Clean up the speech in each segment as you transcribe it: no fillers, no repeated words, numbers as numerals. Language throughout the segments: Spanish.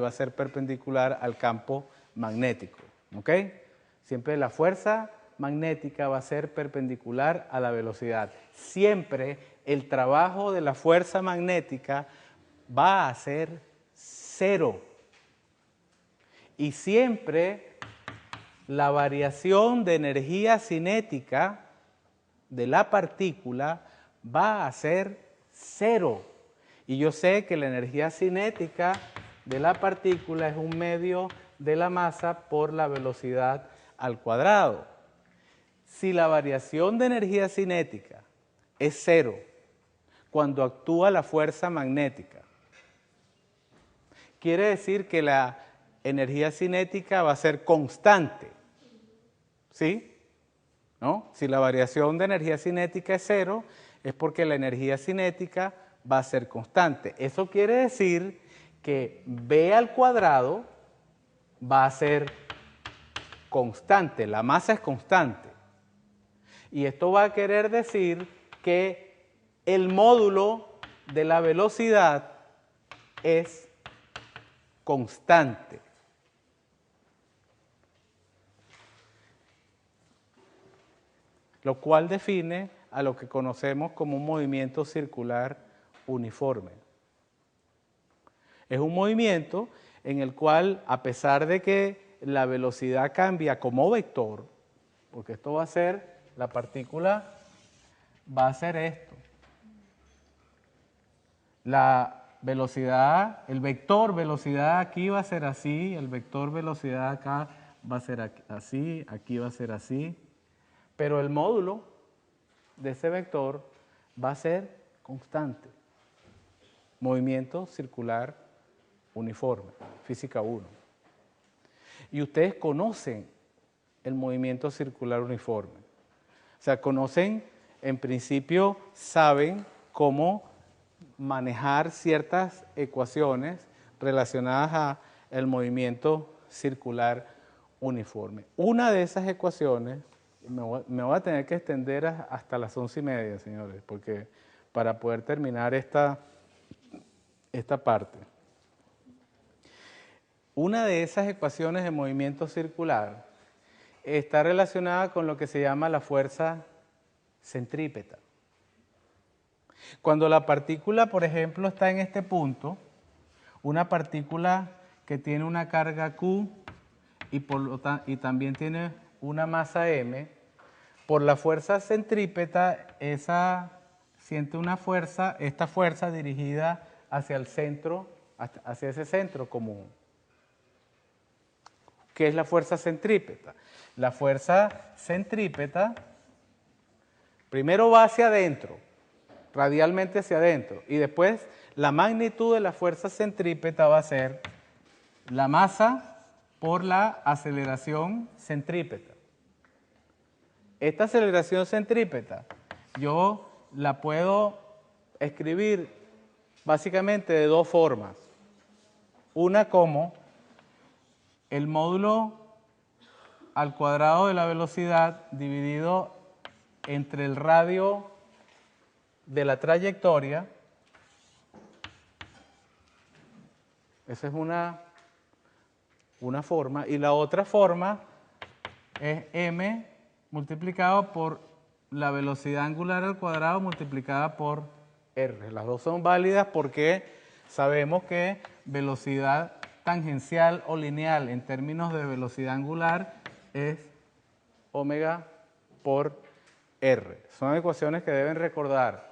va a ser perpendicular al campo magnético. ¿Ok? Siempre la fuerza magnética va a ser perpendicular a la velocidad. Siempre el trabajo de la fuerza magnética va a ser cero. Y siempre la variación de energía cinética de la partícula va a ser cero. Y yo sé que la energía cinética de la partícula es un medio de la masa por la velocidad al cuadrado. Si la variación de energía cinética es cero cuando actúa la fuerza magnética, quiere decir que la energía cinética va a ser constante. ¿Sí? ¿No? Si la variación de energía cinética es cero, es porque la energía cinética va a ser constante. Eso quiere decir que B al cuadrado va a ser constante, la masa es constante. Y esto va a querer decir que el módulo de la velocidad es constante. Lo cual define a lo que conocemos como un movimiento circular uniforme. Es un movimiento en el cual, a pesar de que la velocidad cambia como vector, porque esto va a ser, la partícula va a ser esto. La velocidad, el vector velocidad aquí va a ser así, el vector velocidad acá va a ser así, aquí va a ser así, pero el módulo de ese vector va a ser constante. Movimiento circular uniforme, física 1. Y ustedes conocen el movimiento circular uniforme. O sea, conocen, en principio, saben cómo manejar ciertas ecuaciones relacionadas al movimiento circular uniforme. Una de esas ecuaciones, me voy a tener que extender hasta las 11:30, señores, porque para poder terminar esta parte. Una de esas ecuaciones de movimiento circular está relacionada con lo que se llama la fuerza centrípeta. Cuando la partícula, por ejemplo, está en este punto, una partícula que tiene una carga Q y también tiene una masa M, por la fuerza centrípeta, siente una fuerza, esta fuerza dirigida hacia el centro, hacia ese centro común. ¿Qué es la fuerza centrípeta? La fuerza centrípeta primero va hacia adentro, radialmente hacia adentro, y después la magnitud de la fuerza centrípeta va a ser la masa por la aceleración centrípeta. Esta aceleración centrípeta yo la puedo escribir básicamente de dos formas. Una como el módulo al cuadrado de la velocidad dividido entre el radio de la trayectoria. Esa es una forma. Y la otra forma es m multiplicado por la velocidad angular al cuadrado multiplicada por r. Las dos son válidas porque sabemos que velocidad tangencial o lineal en términos de velocidad angular es omega por r. Son ecuaciones que deben recordar.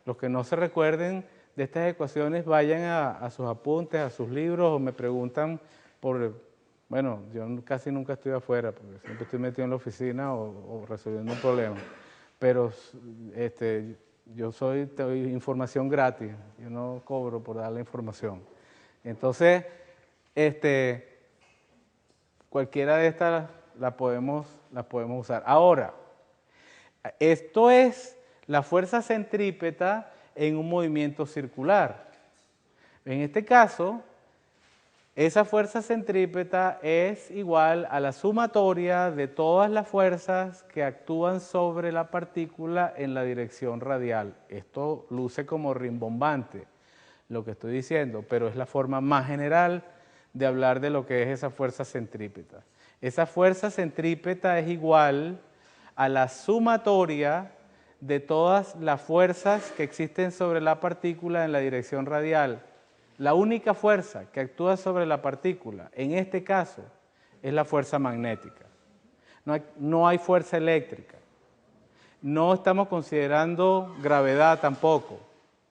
Los que no se recuerden de estas ecuaciones vayan a sus apuntes, a sus libros o me preguntan por... Bueno, yo casi nunca estoy afuera porque siempre estoy metido en la oficina o resolviendo un problema. Pero yo doy información gratis, yo no cobro por dar la información. Entonces, cualquiera de estas la podemos usar. Ahora, esto es la fuerza centrípeta en un movimiento circular. En este caso, esa fuerza centrípeta es igual a la sumatoria de todas las fuerzas que actúan sobre la partícula en la dirección radial. Esto luce como rimbombante. lo que estoy diciendo, pero es la forma más general de hablar de lo que es esa fuerza centrípeta. Esa fuerza centrípeta es igual a la sumatoria de todas las fuerzas que existen sobre la partícula en la dirección radial. La única fuerza que actúa sobre la partícula, en este caso, es la fuerza magnética. No hay fuerza eléctrica. No estamos considerando gravedad tampoco.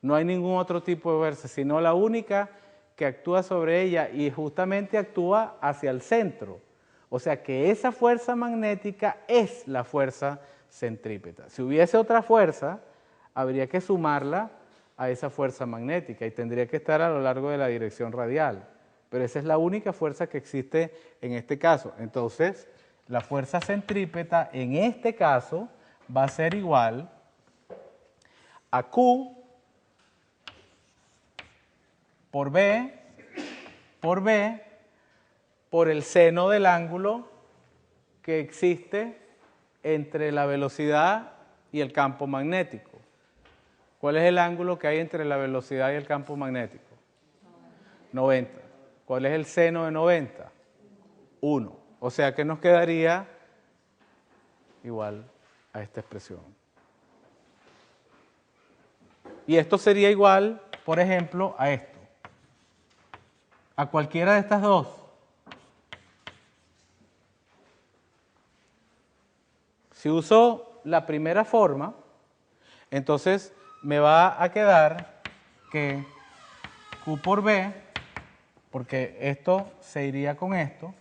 No hay ningún otro tipo de fuerza, sino la única que actúa sobre ella y justamente actúa hacia el centro. O sea que esa fuerza magnética es la fuerza centrípeta. Si hubiese otra fuerza, habría que sumarla a esa fuerza magnética y tendría que estar a lo largo de la dirección radial. Pero esa es la única fuerza que existe en este caso. Entonces, la fuerza centrípeta en este caso va a ser igual a Q por B por el seno del ángulo que existe entre la velocidad y el campo magnético. ¿Cuál es el ángulo que hay entre la velocidad y el campo magnético? 90. ¿Cuál es el seno de 90? 1. O sea que nos quedaría igual a esta expresión. Y esto sería igual, por ejemplo, a esto. A cualquiera de estas dos. Si uso la primera forma, entonces me va a quedar que Q por B, porque esto se iría con esto,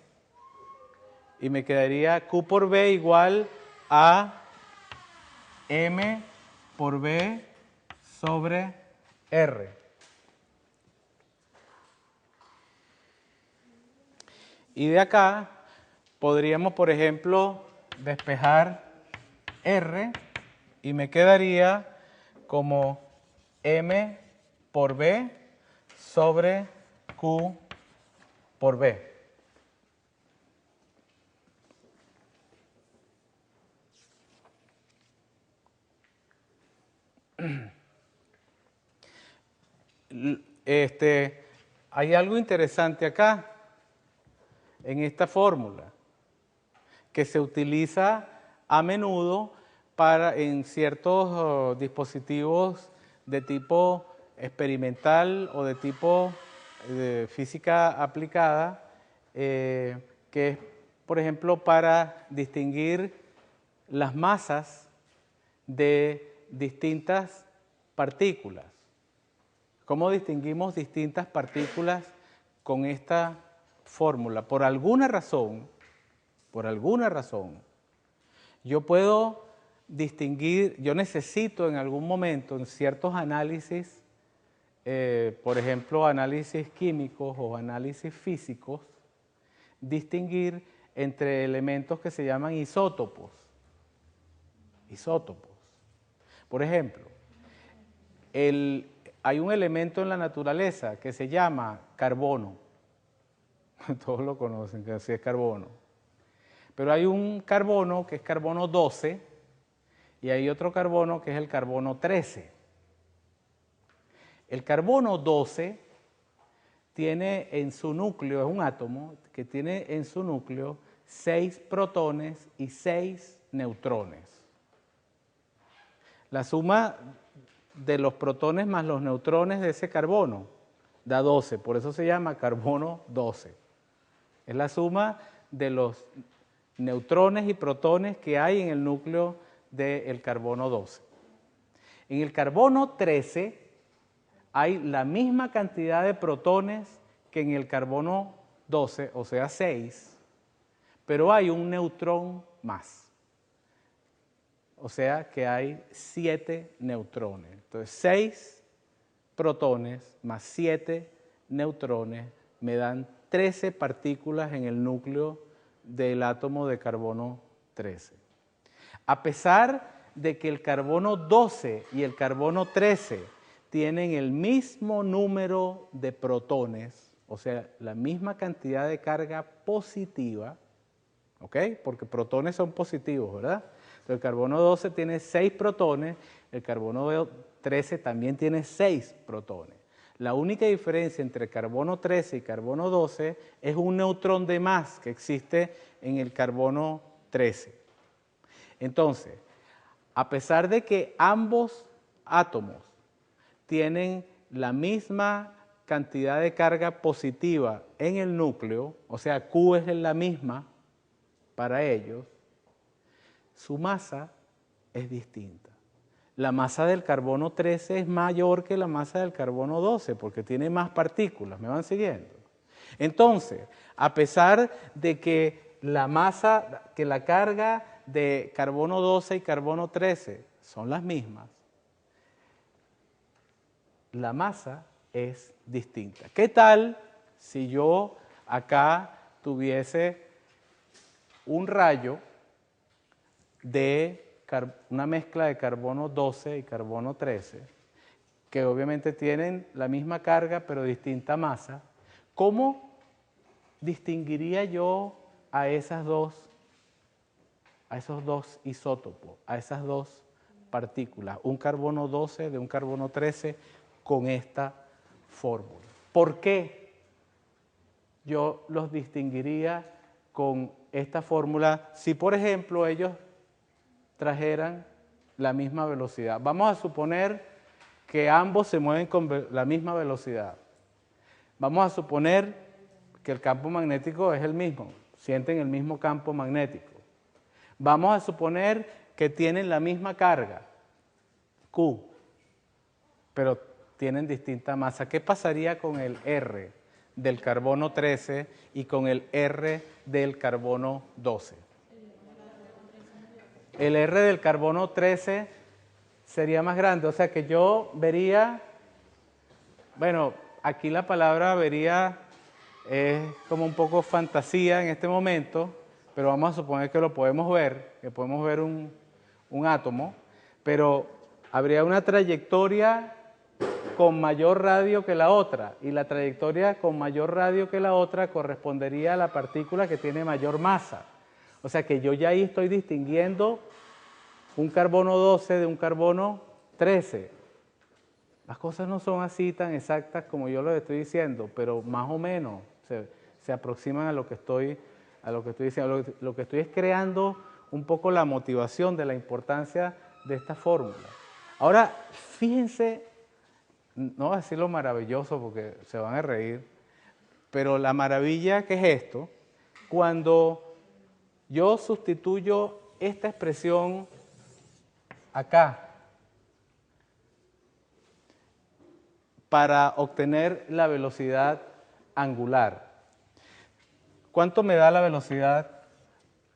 y me quedaría Q por B igual a M por B sobre R. Y de acá podríamos, por ejemplo, despejar R y me quedaría como M por B sobre Q por B. Hay algo interesante acá, en esta fórmula, que se utiliza a menudo en ciertos dispositivos de tipo experimental o de tipo de física aplicada, que es, por ejemplo, para distinguir las masas de distintas partículas. ¿Cómo distinguimos distintas partículas con esta fórmula? Por alguna razón, yo puedo distinguir, yo necesito en algún momento, en ciertos análisis, por ejemplo, análisis químicos o análisis físicos, distinguir entre elementos que se llaman isótopos. Isótopos. Por ejemplo, hay un elemento en la naturaleza que se llama carbono. Todos lo conocen, que así es carbono. Pero hay un carbono que es carbono 12 y hay otro carbono que es el carbono 13. El carbono 12 tiene en su núcleo, es un átomo que tiene en su núcleo 6 protones y 6 neutrones. La suma de los protones más los neutrones de ese carbono da 12, por eso se llama carbono 12. Es la suma de los neutrones y protones que hay en el núcleo del carbono 12. En el carbono 13 hay la misma cantidad de protones que en el carbono 12, o sea 6, pero hay un neutrón más. O sea que hay 7 neutrones. Entonces 6 protones más 7 neutrones me dan 13 partículas en el núcleo del átomo de carbono 13. A pesar de que el carbono 12 y el carbono 13 tienen el mismo número de protones, o sea, la misma cantidad de carga positiva, ¿ok? Porque protones son positivos, ¿verdad? Entonces, el carbono 12 tiene 6 protones, el carbono 13 también tiene 6 protones. La única diferencia entre carbono 13 y carbono 12 es un neutrón de más que existe en el carbono 13. Entonces, a pesar de que ambos átomos tienen la misma cantidad de carga positiva en el núcleo, o sea, Q es la misma para ellos, su masa es distinta. La masa del carbono 13 es mayor que la masa del carbono 12 porque tiene más partículas, ¿me van siguiendo? Entonces, a pesar de que la carga de carbono 12 y carbono 13 son las mismas, la masa es distinta. ¿Qué tal si yo acá tuviese un rayo de una mezcla de carbono 12 y carbono 13, que obviamente tienen la misma carga pero distinta masa? ¿Cómo distinguiría yo a esos dos isótopos, a esas dos partículas, un carbono 12 de un carbono 13 con esta fórmula? ¿Por qué yo los distinguiría con esta fórmula si, por ejemplo, ellos trajeran la misma velocidad? Vamos a suponer que ambos se mueven con la misma velocidad. Vamos a suponer que el campo magnético es el mismo, sienten el mismo campo magnético. Vamos a suponer que tienen la misma carga, Q, pero tienen distinta masa. ¿Qué pasaría con el R del carbono 13 y con el R del carbono 12? El R del carbono 13 sería más grande, o sea que yo vería, bueno, aquí la palabra vería es como un poco fantasía en este momento, pero vamos a suponer que lo podemos ver, que podemos ver un átomo, pero habría una trayectoria con mayor radio que la otra, y la trayectoria con mayor radio que la otra correspondería a la partícula que tiene mayor masa. O sea que yo ya ahí estoy distinguiendo un carbono 12 de un carbono 13. Las cosas no son así tan exactas como yo lo estoy diciendo, pero más o menos se aproximan a lo que estoy diciendo. Lo que estoy es creando un poco la motivación de la importancia de esta fórmula. Ahora, fíjense, no voy a decir lo maravilloso porque se van a reír, pero la maravilla que es esto, cuando yo sustituyo esta expresión acá para obtener la velocidad angular. ¿Cuánto me da la velocidad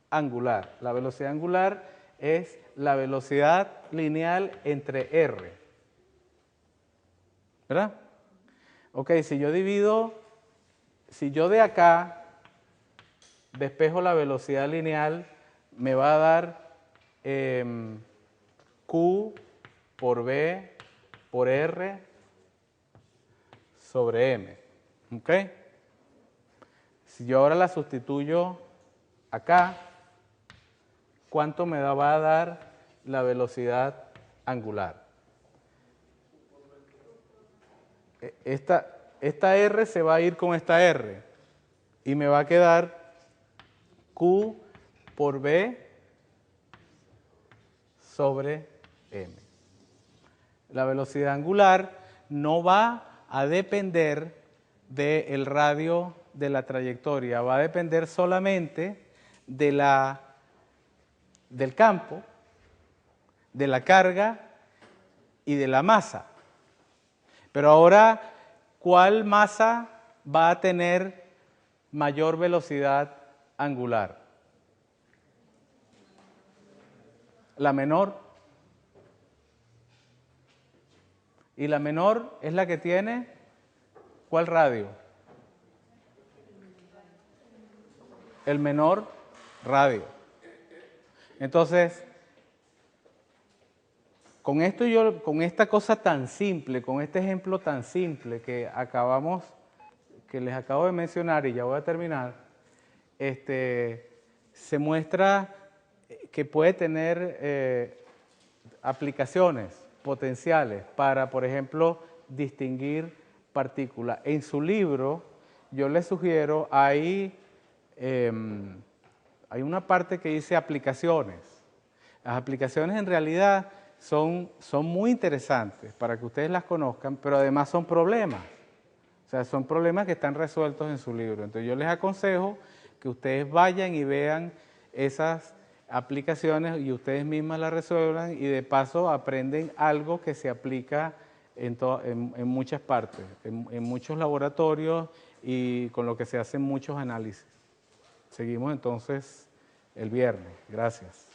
angular? La velocidad angular es la velocidad lineal entre R. ¿Verdad? Ok, si yo de acá despejo la velocidad lineal, me va a dar Q por V por R sobre M. ¿Ok? Si yo ahora la sustituyo acá, ¿cuánto me va a dar la velocidad angular? Esta R se va a ir con esta R y me va a quedar Q por V sobre M. La velocidad angular no va a depender del radio de la trayectoria, va a depender solamente del campo, de la carga y de la masa. Pero ahora, ¿cuál masa va a tener mayor velocidad angular? La menor. Y la menor es la que tiene, ¿cuál radio? El menor radio. Entonces, con esta cosa tan simple, con este ejemplo tan simple que les acabo de mencionar y ya voy a terminar, se muestra que puede tener aplicaciones potenciales para, por ejemplo, distinguir partícula. En su libro, yo les sugiero, hay una parte que dice aplicaciones. Las aplicaciones en realidad son muy interesantes para que ustedes las conozcan, pero además son problemas. O sea, son problemas que están resueltos en su libro. Entonces yo les aconsejo que ustedes vayan y vean esas aplicaciones y ustedes mismas las resuelvan y de paso aprenden algo que se aplica en muchas partes, en muchos laboratorios y con lo que se hacen muchos análisis. Seguimos entonces el viernes. Gracias.